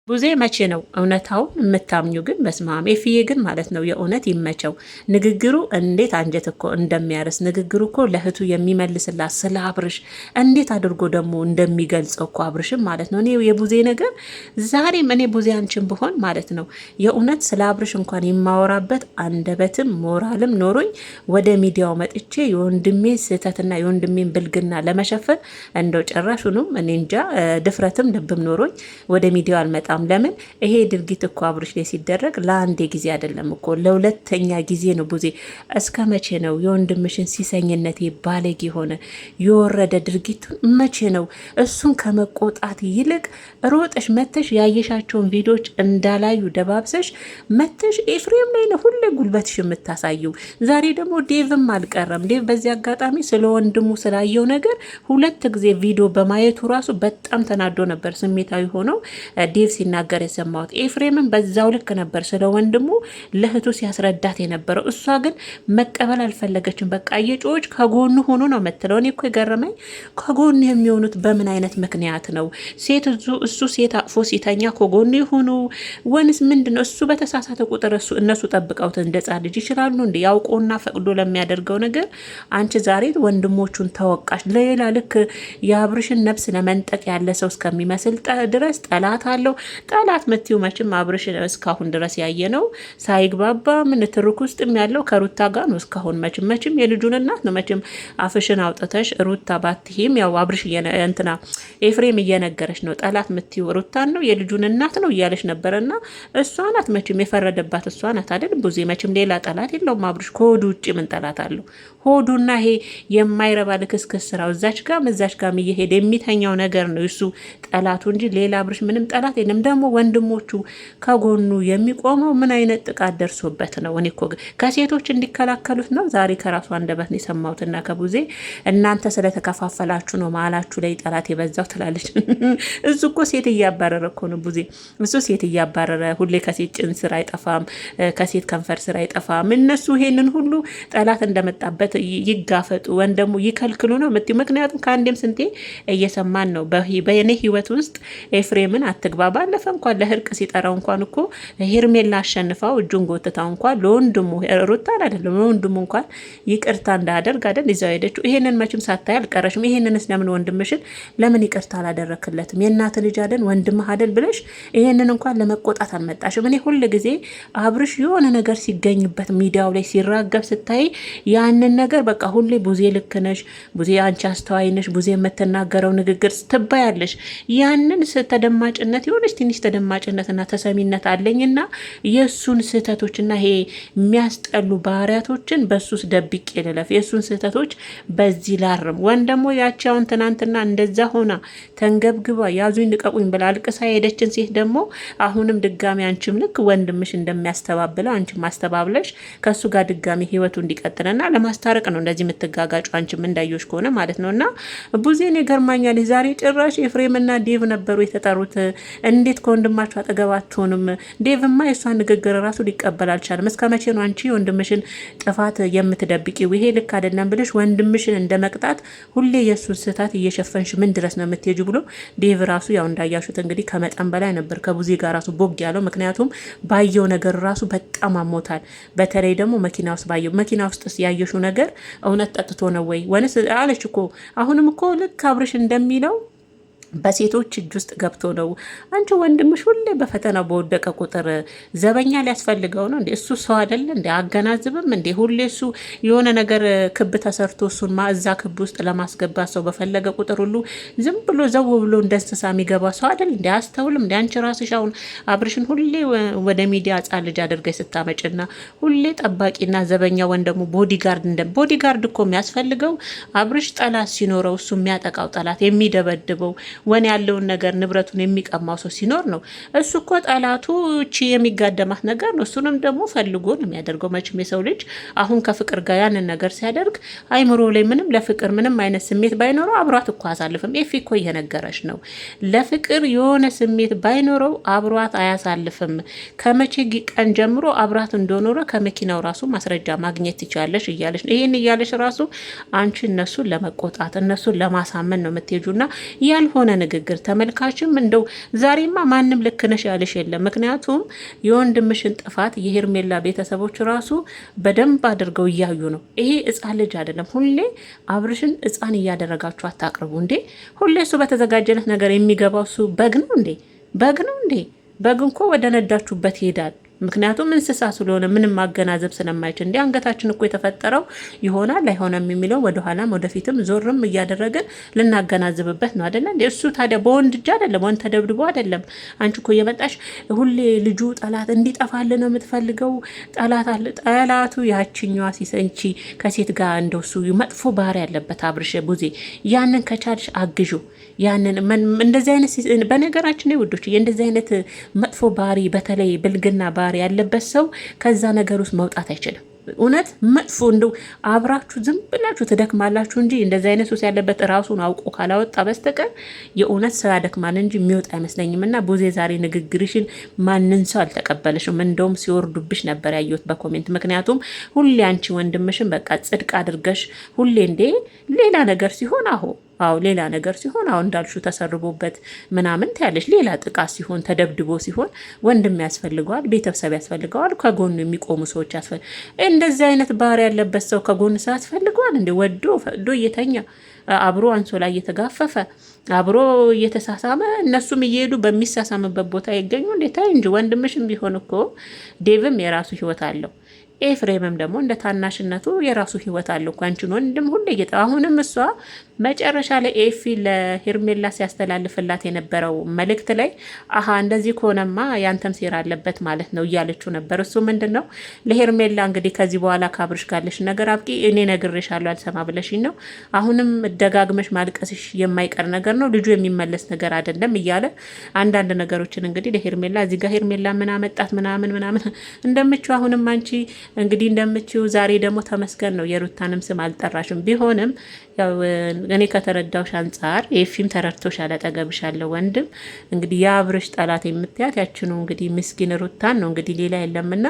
ቡዜ መቼ ነው እውነታውን የምታምኙ? ግን በስማም ኤፍዬ ግን ማለት ነው የእውነት ይመቸው። ንግግሩ እንዴት አንጀት እኮ እንደሚያርስ ንግግሩ እኮ ለእህቱ የሚመልስላት ስለ አብርሽ እንዴት አድርጎ ደግሞ እንደሚገልጸው እኮ አብርሽም ማለት ነው። እኔ የቡዜ ነገር ዛሬም እኔ ቡዜ አንቺን ብሆን ማለት ነው የእውነት ስለ አብርሽ እንኳን የማወራበት አንደበትም ሞራልም ኖሮኝ ወደ ሚዲያው መጥቼ የወንድሜን ስህተትና የወንድሜን ብልግና ለመሸፈን እንደው ጭራሹንም እኔ እንጃ ድፍረትም ልብም ኖሮኝ ወደ ሚዲያው አልመጣም። ለምን ይሄ ድርጊት እኮ አብርሽ ላይ ሲደረግ ለአንዴ ጊዜ አይደለም እኮ ለሁለተኛ ጊዜ ነው። ቡዜ እስከ መቼ ነው የወንድምሽን ሲሰኝነት ባለጌ ሆነ የወረደ ድርጊቱን መቼ ነው? እሱን ከመቆጣት ይልቅ ሮጠሽ መተሽ ያየሻቸውን ቪዲዮዎች እንዳላዩ ደባብሰሽ መተሽ ኤፍሬም ላይ ነው ሁሌ ጉልበትሽ የምታሳየው። ዛሬ ደግሞ ዴቭም አልቀረም። ዴቭ በዚህ አጋጣሚ ስለ ወንድሙ ስላየው ነገር ሁለት ጊዜ ቪዲዮ በማየቱ ራሱ በጣም ተናዶ ነበር። ስሜታዊ ሆነው ዴቭ ሲናገር የሰማሁት ኤፍሬምን በዛው ልክ ነበር ስለ ወንድሙ ለእህቱ ሲያስረዳት የነበረው። እሷ ግን መቀበል አልፈለገችም። በቃ የጮች ከጎኑ ሆኖ ነው የምትለው። እኔ እኮ የገረመኝ ከጎኑ የሚሆኑት በምን አይነት ምክንያት ነው? ሴት እሱ ሴት አቅፎ ሲተኛ ከጎኑ የሆኑ ወንስ ምንድን ነው? እሱ በተሳሳተ ቁጥር እነሱ ጠብቀውት እንደ ሕፃን ልጅ ይችላሉ እንዲ ያውቆና ፈቅዶ ለሚያደርገው ነገር አንቺ ዛሬ ወንድሞቹን ተወቃሽ። ሌላ ልክ የአብርሽን ነፍስ ለመንጠቅ ያለ ሰው እስከሚመስል ድረስ ጠላት አለው። ጠላት ምትዩ መቼም አብርሽ እስካሁን ድረስ ያየ ነው ሳይግባባ ምን ትርክ ውስጥም ያለው ከሩታ ጋር ነው። እስካሁን መቼም የልጁን እናት ነው። መቼም አፍሽን አውጥተሽ ሩታ ባትሄም ያው አብርሽ እንትና ኤፍሬም እየነገረች ነው። ጠላት ምትዩ ሩታን ነው የልጁን እናት ነው እያለች ነበረና እሷ ናት መቼም የፈረደባት እሷ ናት አይደል? ቡዜ መቼም ሌላ ጠላት የለውም አብርሽ። ከሆዱ ውጭ ምን ጠላት አለው? ሆዱና ይሄ የማይረባ ልክስክስ ስራው እዛች ጋር እየሄደ የሚተኛው ነገር ነው እሱ ጠላቱ እንጂ ሌላ አብርሽ ምንም ጠላት የለም። ደግሞ ወንድሞቹ ከጎኑ የሚቆመው ምን አይነት ጥቃት ደርሶበት ነው? እኔ እኮ ከሴቶች እንዲከላከሉት ነው ዛሬ ከራሱ አንደበት ነው የሰማሁትና ከቡዜ እናንተ ስለተከፋፈላችሁ ነው መሀላችሁ ላይ ጠላት የበዛው ትላለች። እሱ እኮ ሴት እያባረረ እኮ ነው ቡዜ። እሱ ሴት እያባረረ ሁሌ ከሴት ጭን ስራ አይጠፋም፣ ከሴት ከንፈር ስራ አይጠፋም። እነሱ ይሄንን ሁሉ ጠላት እንደመጣበት ይጋፈጡ ወን ደግሞ ይከልክሉ ነው የምትይው። ምክንያቱም ከአንዴም ስንቴ እየሰማን ነው በእኔ ህይወት ውስጥ ኤፍሬምን አትግባ። ባለፈ እንኳን ለእርቅ ሲጠራው እንኳን እኮ ሄርሜላ አሸንፋው እጁን ጎትታው እንኳን ለወንድሙ ሩታን አይደለም ለወንድሙ እንኳን ይቅርታ እንዳደርግ አይደል ይዛው ሄደችው። ይሄንን መቼም ሳታይ አልቀረሽም። ይሄንንስ ለምን ወንድምሽን ለምን ይቅርታ አላደረክለትም? የእናት ልጅ አይደል ወንድምህ አይደል ብለሽ ይሄንን እንኳን ለመቆጣት አልመጣሽም። እኔ ሁል ጊዜ አብርሽ የሆነ ነገር ሲገኝበት ሚዲያው ላይ ሲራገብ ስታይ ያንን ነገር በቃ ሁሌ ቡዜ ልክ ነሽ፣ ቡዜ አንቺ አስተዋይ ነሽ፣ ቡዜ የምትናገረው ንግግር ትባያለሽ። ያንን ተደማጭነት የሆነች ትንሽ ተደማጭነትና ተሰሚነት አለኝና የእሱን ስህተቶችና ይሄ የሚያስጠሉ ባህሪያቶችን በሱስ ደብቄ ልለፍ፣ የእሱን ስህተቶች በዚህ ላርም። ወን ደግሞ ያቻውን ትናንትና እንደዛ ሆና ተንገብግባ ያዙኝ ልቀቁኝ ብላ አልቅሳ ሄደችን ሴት ደግሞ አሁንም ድጋሚ አንቺም ልክ ወንድምሽ እንደሚያስተባብለው አንቺም ማስተባብለሽ ከእሱ ጋር ድጋሚ ህይወቱ እንዲቀጥልና ለማስታረቅ ነው እንደዚህ የምትጋጋጩ አንቺም እንዳየሽ ከሆነ ማለት ነው። እና ቡዜን ይገርማኛል። ዛሬ ጭራሽ ኤፍሬምና ዴቭ ነበሩ የተጠሩት። እንዴት ከወንድማችሁ አጠገብ አትሆንም? ዴቭማ የእሷን ንግግር ራሱ ሊቀበል አልቻለም። እስከ መቼ ነው አንቺ ወንድምሽን ጥፋት የምትደብቂው? ይሄ ልክ አይደለም ብለሽ ወንድምሽን እንደ መቅጣት ሁሌ የእሱን ስህተት እየሸፈንሽ ምን ድረስ ነው የምትሄጁ? ብሎ ዴቭ ራሱ ያው እንዳያሹት እንግዲህ ከመጠን በላይ ነበር ከቡዜ ጋር ራሱ ቦግ ያለው። ምክንያቱም ባየው ነገር ራሱ በጣም አሞታል። በተለይ ደግሞ መኪና ውስጥ ባየው መኪና ውስጥ ያየሽው ነገር እውነት ጠጥቶ ነው ወይ ወንስ አለች እኮ። አሁንም እኮ ልክ አብርሽ እንደሚለው በሴቶች እጅ ውስጥ ገብቶ ነው። አንቺ ወንድምሽ ሁሌ በፈተና በወደቀ ቁጥር ዘበኛ ሊያስፈልገው ነው እንዴ? እሱ ሰው አይደለ እንዴ? አገናዝብም እንዴ? ሁሌ እሱ የሆነ ነገር ክብ ተሰርቶ እሱን ማእዛ ክብ ውስጥ ለማስገባት ሰው በፈለገ ቁጥር ሁሉ ዝም ብሎ ዘው ብሎ እንደ እንስሳ የሚገባ ሰው አይደል እንዴ? አስተውልም እንዴ? አንቺ ራስሽ አሁን አብርሽን ሁሌ ወደ ሚዲያ ሕፃን ልጅ አድርገሽ ስታመጭና ሁሌ ጠባቂና ዘበኛ ወን ደግሞ ቦዲጋርድ እኮ የሚያስፈልገው አብርሽ ጠላት ሲኖረው እሱ የሚያጠቃው ጠላት የሚደበድበው ወን ያለውን ነገር ንብረቱን የሚቀማው ሰው ሲኖር ነው። እሱ እኮ ጠላቱ እቺ የሚጋደማት ነገር ነው። እሱንም ደግሞ ፈልጎ ነው የሚያደርገው። መቼም የሰው ልጅ አሁን ከፍቅር ጋር ያንን ነገር ሲያደርግ አይምሮ ላይ ምንም ለፍቅር ምንም አይነት ስሜት ባይኖረው አብሯት እኮ አያሳልፍም። ኤፊ እኮ እየነገረች ነው። ለፍቅር የሆነ ስሜት ባይኖረው አብሯት አያሳልፍም። ከመቼ ቀን ጀምሮ አብሯት እንደኖረ ከመኪናው ራሱ ማስረጃ ማግኘት ትችላለሽ እያለች ነው። ይሄን እያለሽ ራሱ አንቺ እነሱን ለመቆጣት እነሱን ለማሳመን ነው የምትሄጁና ያልሆነ ንግግር ተመልካችም እንደው ዛሬማ ማንም ልክ ነሽ ያለሽ የለም። ምክንያቱም የወንድምሽን ጥፋት የሄርሜላ ቤተሰቦች ራሱ በደንብ አድርገው እያዩ ነው። ይሄ ሕፃን ልጅ አይደለም። ሁሌ አብርሽን ሕፃን እያደረጋችሁ አታቅርቡ እንዴ! ሁሌ እሱ በተዘጋጀለት ነገር የሚገባው እሱ በግ ነው እንዴ? በግ ነው እንዴ? በግ እንኮ ወደ ነዳችሁበት ይሄዳል። ምክንያቱም እንስሳ ስለሆነ ምንም ማገናዘብ ስለማይችል እንዲ አንገታችን እኮ የተፈጠረው ይሆናል አይሆነም የሚለው ወደኋላም ወደፊትም ዞርም እያደረግን ልናገናዝብበት ነው አይደለ? እሱ ታዲያ በወንድ እጅ አይደለም፣ ወንድ ተደብድቦ አይደለም። አንቺ እኮ እየመጣሽ ሁሌ ልጁ ጠላት እንዲጠፋል ነው የምትፈልገው። ጠላቱ ያችኛዋ ሲሰንቺ ከሴት ጋር እንደሱ መጥፎ ባህሪ ያለበት አብርሽ ቡዜ፣ ያንን ከቻልሽ አግዡ። ያንን እንደዚህ አይነት በነገራችን ላይ ውዶች እንደዚህ አይነት መጥፎ ባህሪ በተለይ ብልግና ባህሪ ያለበት ሰው ከዛ ነገር ውስጥ መውጣት አይችልም። እውነት መጥፎ እንደው አብራችሁ ዝም ብላችሁ ትደክማላችሁ እንጂ እንደዚህ አይነት ሱስ ያለበት ራሱን አውቆ ካላወጣ በስተቀር የእውነት ስራ ደክማል እንጂ የሚወጣ አይመስለኝም። እና ቡዜ ዛሬ ንግግርሽን ማንን ሰው አልተቀበለሽም። እንደውም ሲወርዱብሽ ነበር ያየሁት በኮሜንት። ምክንያቱም ሁሌ አንቺ ወንድምሽን በቃ ጽድቅ አድርገሽ ሁሌ እንዴ ሌላ ነገር ሲሆን ሌላ ነገር ሲሆን እንዳልሹ ተሰርቦበት ምናምን ታያለሽ። ሌላ ጥቃት ሲሆን ተደብድቦ ሲሆን ወንድም ያስፈልገዋል፣ ቤተሰብ ያስፈልገዋል፣ ከጎኑ የሚቆሙ ሰዎች እንደዚህ አይነት ባህሪ ያለበት ሰው ከጎን ሰው ያስፈልገዋል። እንደ ወዶ ፈቅዶ እየተኛ አብሮ አንሶላ እየተጋፈፈ አብሮ እየተሳሳመ እነሱም እየሄዱ በሚሳሳምበት ቦታ ይገኙ። እንዴት እንጂ ወንድምሽም ቢሆን እኮ ዴቭም የራሱ ህይወት አለው። ኤፍሬምም ደግሞ እንደ ታናሽነቱ የራሱ ህይወት አለው እኮ አንቺን ወንድም ሁሌ አሁንም እሷ መጨረሻ ላይ ኤፊ ለሄርሜላ ሲያስተላልፍላት የነበረው መልእክት ላይ እንደዚህ ከሆነማ ያንተም ሴራ አለበት ማለት ነው እያለችው ነበር። እሱ ምንድን ነው ለሄርሜላ እንግዲህ ከዚህ በኋላ ካብርሽ ካለሽ ነገር አብቂ፣ እኔ ነግሬሻለሁ አልሰማ ብለሽኝ ነው፣ አሁንም ደጋግመሽ ማልቀስሽ የማይቀር ነገር ነው፣ ልጁ የሚመለስ ነገር አይደለም እያለ አንዳንድ ነገሮችን እንግዲህ ለሄርሜላ እዚህ ጋር ሄርሜላ ምን አመጣት ምናምን እንደምችው አሁንም አንቺ እንግዲህ እንደምችው ዛሬ ደግሞ ተመስገን ነው የሩታንም ስም አልጠራሽም። ቢሆንም ያው እኔ ከተረዳውሽ አንጻር ኤፊም ተረድቶሻል፣ አጠገብሻለሁ ወንድም እንግዲህ የአብርሽ ጠላት የምትያት ያችኑ እንግዲህ ምስኪን ሩታን ነው እንግዲህ ሌላ የለምና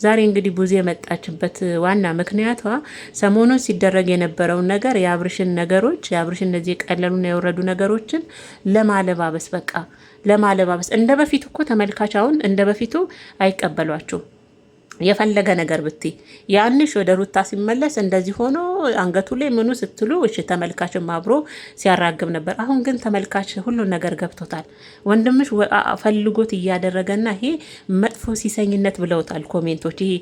ዛሬ እንግዲህ ቡዜ የመጣችበት ዋና ምክንያቷ ሰሞኑን ሲደረግ የነበረውን ነገር የአብርሽን ነገሮች የአብርሽን እነዚህ የቀለሉና የወረዱ ነገሮችን ለማለባበስ በቃ ለማለባበስ እንደ በፊቱ እኮ ተመልካች አሁን እንደ በፊቱ አይቀበሏቸውም። የፈለገ ነገር ብትይ ያንሽ ወደ ሩታ ሲመለስ እንደዚህ ሆኖ አንገቱ ላይ ምኑ ስትሉ እሺ ተመልካችም አብሮ ሲያራግብ ነበር። አሁን ግን ተመልካች ሁሉ ነገር ገብቶታል። ወንድምሽ ፈልጎት እያደረገና ይሄ መጥፎ ሲሰኝነት ብለውታል ኮሜንቶች። ይሄ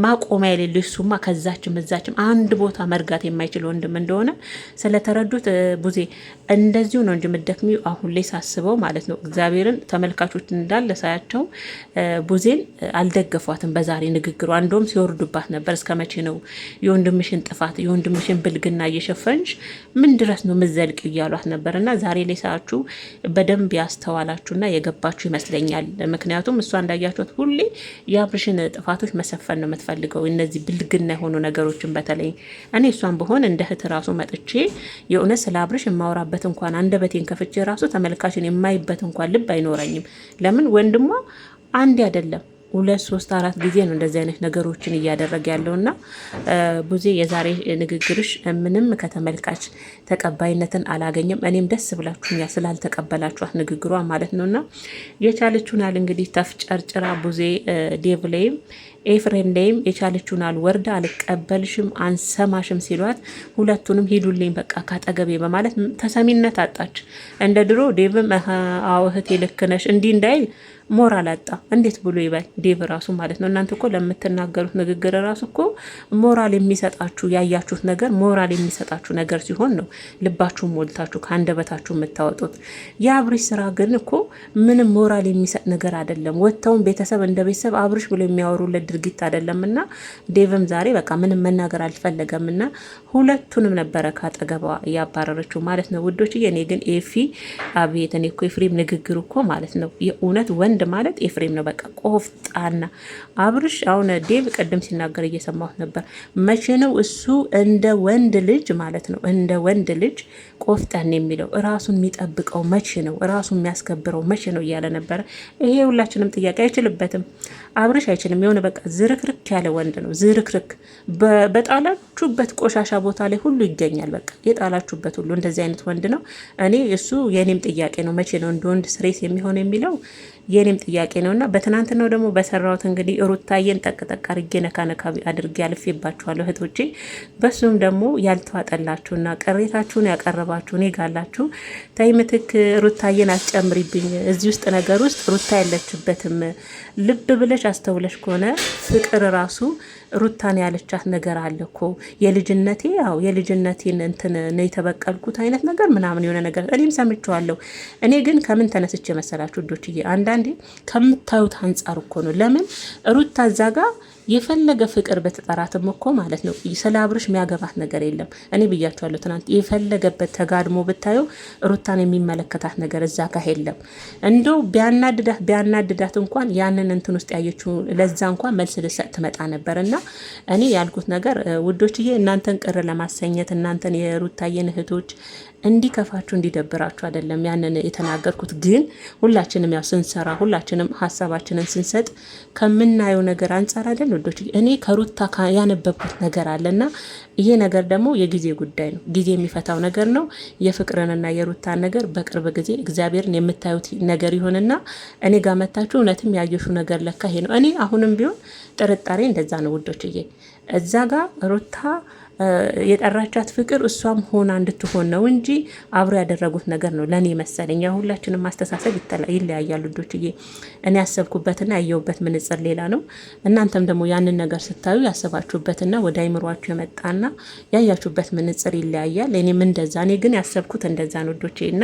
ማቆሚያ የሌለው እሱማ ከዛችም እዛችም አንድ ቦታ መርጋት የማይችል ወንድም እንደሆነ ስለተረዱት ቡዜ እንደዚሁ ነው እንጂ ምደክሚው አሁን ላይ ሳስበው ማለት ነው። እግዚአብሔርን ተመልካቾች እንዳለ ሳያቸው ቡዜን አልደገፏትም ዛሬ ንግግሯ እንደውም ሲወርዱባት ነበር። እስከ መቼ ነው የወንድምሽን ጥፋት የወንድምሽን ብልግና እየሸፈንሽ ምን ድረስ ነው ምዘልቅ እያሏት ነበር። እና ዛሬ ላይ ሳያችሁ በደንብ ያስተዋላችሁና የገባችሁ ይመስለኛል። ምክንያቱም እሷ እንዳያችሁት ሁሌ የአብርሽን ጥፋቶች መሰፈን ነው የምትፈልገው። እነዚህ ብልግና የሆኑ ነገሮችን በተለይ እኔ እሷን በሆን እንደ እህት ራሱ መጥቼ የእውነት ስለ አብርሽ የማወራበት እንኳን አንደበቴን ከፍቼ ራሱ ተመልካችን የማይበት እንኳን ልብ አይኖረኝም። ለምን ወንድሟ አንድ አይደለም 2 3 4 ጊዜ ነው እንደዚህ አይነት ነገሮችን እያደረገ ያለውና ቡዜ የዛሬ ንግግርሽ ምንም ከተመልካች ተቀባይነትን አላገኘም። እኔም ደስ ብላችሁኛ ስላልተቀበላችኋት ንግግሯ ማለት ነውና የቻለችውን ያህል እንግዲህ ተፍጨርጭራ ቡዜ ዴቭ ላይም ኤፍሬም ላይም የቻለችውን አልወርዳ አልቀበልሽም አንሰማሽም ሲሏት ሁለቱንም ሂዱልኝ በቃ ካጠገቤ በማለት ተሰሚነት አጣች። እንደ ድሮ ዴቭም አዎ እህቴ ልክ ነሽ እንዲህ እንዳይል ሞራል አጣ። እንዴት ብሎ ይበል ዴቭ ራሱ ማለት ነው። እናንተ እኮ ለምትናገሩት ንግግር ራሱ እኮ ሞራል የሚሰጣችሁ ያያችሁት ነገር ሞራል የሚሰጣችሁ ነገር ሲሆን ነው ልባችሁ ሞልታችሁ ከአንደበታችሁ የምታወጡት። የአብርሽ ስራ ግን እኮ ምንም ሞራል የሚሰጥ ነገር አይደለም። ወጥተውን ቤተሰብ እንደ ቤተሰብ አብርሽ ብሎ የሚያወሩለት ድርጊት አይደለምና ዴቭም ዛሬ በቃ ምንም መናገር አልፈለገምና ሁለቱንም ነበረ ካጠገቧ እያባረረችው ማለት ነው ውዶች። እኔ ግን ኤፊ አቤት እኔ እኮ ኤፍሬም ንግግር እኮ ማለት ነው የእውነት ወንድ ወንድ ማለት ኤፍሬም ነው። በቃ ቆፍጣና አብርሽ። አሁን ዴቭ ቅድም ሲናገር እየሰማሁት ነበር። መቼ ነው እሱ እንደ ወንድ ልጅ ማለት ነው እንደ ወንድ ልጅ ቆፍጠን የሚለው ራሱን የሚጠብቀው መቼ ነው? ራሱን የሚያስከብረው መቼ ነው እያለ ነበረ። ይሄ ሁላችንም ጥያቄ። አይችልበትም አብርሽ አይችልም። የሆነ በቃ ዝርክርክ ያለ ወንድ ነው። ዝርክርክ በጣላችሁበት ቆሻሻ ቦታ ላይ ሁሉ ይገኛል። በቃ የጣላችሁበት ሁሉ እንደዚህ አይነት ወንድ ነው። እኔ እሱ የኔም ጥያቄ ነው። መቼ ነው እንደ ወንድ ስሬት የሚሆን የሚለው የኔም ጥያቄ ነው። እና በትናንትናው ደግሞ በሰራሁት እንግዲህ ሩታዬን ጠቅጠቅ አድርጌ ነካ አድርጌ አልፌባችኋለሁ እህቶቼ። በሱም ደግሞ ያልተዋጠላችሁና ቅሬታችሁን ያቀረባችሁ እኔ ጋላችሁ ታይ ምትክ ሩታዬን አስጨምሪብኝ እዚህ ውስጥ ነገር ውስጥ ሩታ ያለችበትም ልብ ብለሽ አስተውለሽ ከሆነ ፍቅር ራሱ ሩታን ያለቻት ነገር አለ እኮ የልጅነቴ ያው የልጅነቴን እንትን ነው የተበቀልኩት አይነት ነገር ምናምን የሆነ ነገር እኔም ሰምቼዋለሁ። እኔ ግን ከምን ተነስቼ መሰላችሁ ዶችዬ? አንዳንዴ ከምታዩት አንጻር እኮ ነው። ለምን ሩታ እዛ ጋር የፈለገ ፍቅር በተጠራትም እኮ ማለት ነው ስለ አብርሽ የሚያገባት ነገር የለም። እኔ ብያቸዋለሁ ትናንት። የፈለገበት ተጋድሞ ብታየው ሩታን የሚመለከታት ነገር እዛ ጋር የለም። እንደው ቢያናድዳት እንኳን ያንን እንትን ውስጥ ያየችው ለዛ እንኳን መልስ ልሰጥ ትመጣ ነበር። እና እኔ ያልኩት ነገር ውዶችዬ እናንተን ቅር ለማሰኘት እናንተን የሩታዬን እህቶች እንዲከፋችሁ እንዲደብራችሁ አይደለም ያንን የተናገርኩት። ግን ሁላችንም ያው ስንሰራ ሁላችንም ሀሳባችንን ስንሰጥ ከምናየው ነገር አንጻር አይደል ወዶች። እኔ ከሩታ ያነበብኩት ነገር አለና ይሄ ነገር ደግሞ የጊዜ ጉዳይ ነው። ጊዜ የሚፈታው ነገር ነው። የፍቅርንና የሩታን ነገር በቅርብ ጊዜ እግዚአብሔርን የምታዩት ነገር ይሆንና እኔ ጋር መታችሁ እውነትም ያየሹ ነገር ለካ ይሄ ነው። እኔ አሁንም ቢሆን ጥርጣሬ እንደዛ ነው ውዶችዬ። እዛ ጋር ሩታ የጠራቻት ፍቅር እሷም ሆና እንድትሆን ነው እንጂ አብሮ ያደረጉት ነገር ነው ለኔ መሰለኝ። ሁላችንም ማስተሳሰብ ይለያያል ልጆችዬ። እኔ ያሰብኩበትና ያየሁበት ምንጽር ሌላ ነው። እናንተም ደግሞ ያንን ነገር ስታዩ ያሰባችሁበትና ወደ አይምሯችሁ የመጣና ያያችሁበት ምንጽር ይለያያል። እኔም እንደዛ እኔ ግን ያሰብኩት እንደዛ ነው ልጆችዬ። እና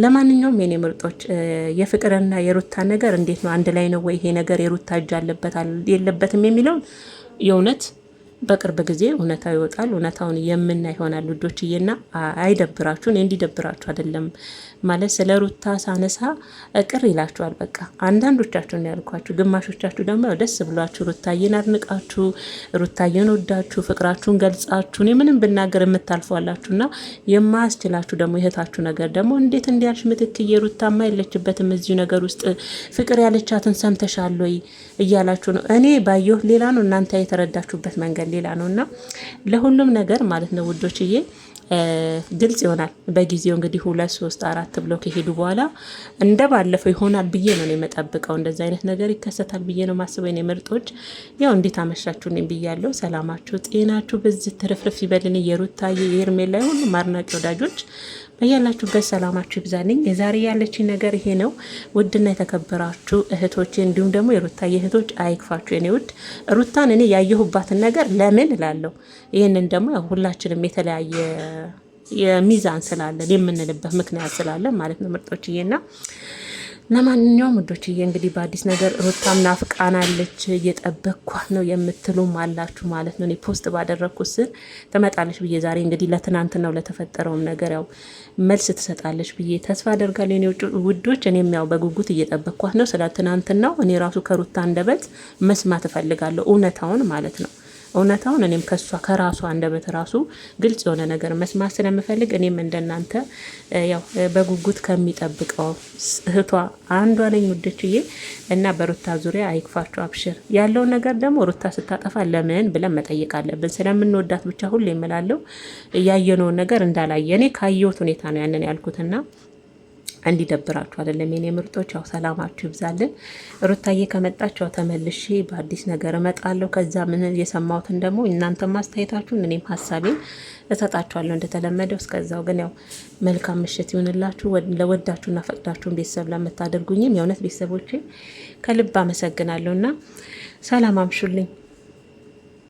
ለማንኛውም የኔ ምርጦች የፍቅርና የሩታ ነገር እንዴት ነው? አንድ ላይ ነው ወይ? ይሄ ነገር የሩታ እጅ አለበት የለበትም የሚለውን የእውነት በቅርብ ጊዜ እውነታው ይወጣል። እውነታውን የምናይ ይሆናል ውዶችዬና አይደብራችሁ። እኔ እንዲደብራችሁ አይደለም ማለት ስለ ሩታ ሳነሳ ቅር ይላችኋል። በቃ አንዳንዶቻችሁ ነው ያልኳችሁ፣ ግማሾቻችሁ ደግሞ ያው ደስ ብሏችሁ ሩታዬን አድንቃችሁ ሩታዬን ወዳችሁ ፍቅራችሁን ገልጻችሁ እኔ ምንም ብናገር የምታልፏላችሁና የማያስችላችሁ ደግሞ የእህታችሁ ነገር ደግሞ እንዴት እንዲያልሽ ምትክዬ ሩታማ የለችበትም እዚሁ ነገር ውስጥ ፍቅር ያለቻትን ሰምተሻል ወይ እያላችሁ ነው። እኔ ባየሁ ሌላ ነው፣ እናንተ የተረዳችሁበት መንገድ ሌላ ነው። እና ለሁሉም ነገር ማለት ነው ውዶችዬ ግልጽ ይሆናል በጊዜው። እንግዲህ 2 3 4 ብለው ከሄዱ በኋላ እንደ ባለፈው ይሆናል ብዬ ነው የምጠብቀው። እንደዚህ አይነት ነገር ይከሰታል ብዬ ነው ማስበው። የኔ ምርጦች ያው እንዴት አመሻችሁ ነኝ ብያለሁ። ሰላማችሁ ጤናችሁ በዚህ ትርፍርፍ ይበልን። የሩታዬ የሄርሜላ ሁሉም አድናቂ ወዳጆች በያላችሁበት ሰላማችሁ ይብዛልኝ። የዛሬ ያለችኝ ነገር ይሄ ነው። ውድና የተከበራችሁ እህቶቼ እንዲሁም ደግሞ የሩታዬ እህቶች አይክፋችሁ የኔ ውድ። ሩታን እኔ ያየሁባትን ነገር ለምን እላለሁ። ይህንን ደግሞ ሁላችንም የተለያየ የሚዛን ስላለን የምንልበት ምክንያት ስላለን ማለት ነው ምርጦችዬና ለማንኛውም ውዶችዬ እንግዲህ በአዲስ ነገር ሩታም ናፍቃናለች እየጠበቅኳት ነው የምትሉም አላችሁ ማለት ነው። እኔ ፖስት ባደረግኩት ስር ትመጣለች ብዬ ዛሬ እንግዲህ ለትናንትናው ለተፈጠረውም ነገር ያው መልስ ትሰጣለች ብዬ ተስፋ አደርጋለሁ የኔ ውዶች። እኔም ያው በጉጉት እየጠበቅኳት ነው። ስለ ትናንትናው እኔ ራሱ ከሩታ አንደበት መስማት እፈልጋለሁ እውነታውን ማለት ነው። እውነታውን እኔም ከሷ ከራሷ አንደበት ራሱ ግልጽ የሆነ ነገር መስማት ስለምፈልግ እኔም እንደናንተ ያው በጉጉት ከሚጠብቀው እህቷ አንዷ ነኝ ውዶችዬ። እና በሩታ ዙሪያ አይክፋችሁ አብሽር። ያለውን ነገር ደግሞ ሩታ ስታጠፋ ለምን ብለን መጠየቅ አለብን። ስለምንወዳት ብቻ ሁሌ የምላለው ያየነውን ነገር እንዳላየ እኔ ካየሁት ሁኔታ ነው ያንን ያልኩትና እንዲደብራችሁ አይደለም የኔ ምርጦች። ያው ሰላማችሁ ይብዛልን። ሩታዬ ከመጣችሁ ተመልሼ በአዲስ ነገር እመጣለሁ። ከዛ ምን የሰማሁትን ደግሞ እናንተ ማስተያየታችሁን እኔም ሀሳቤን እሰጣችኋለሁ እንደተለመደው። እስከዛው ግን ያው መልካም ምሽት ይሁንላችሁ። ለወዳችሁና ፈቅዳችሁን ቤተሰብ ለምታደርጉኝም የእውነት ቤተሰቦቼ ከልብ አመሰግናለሁና ሰላም አምሹልኝ።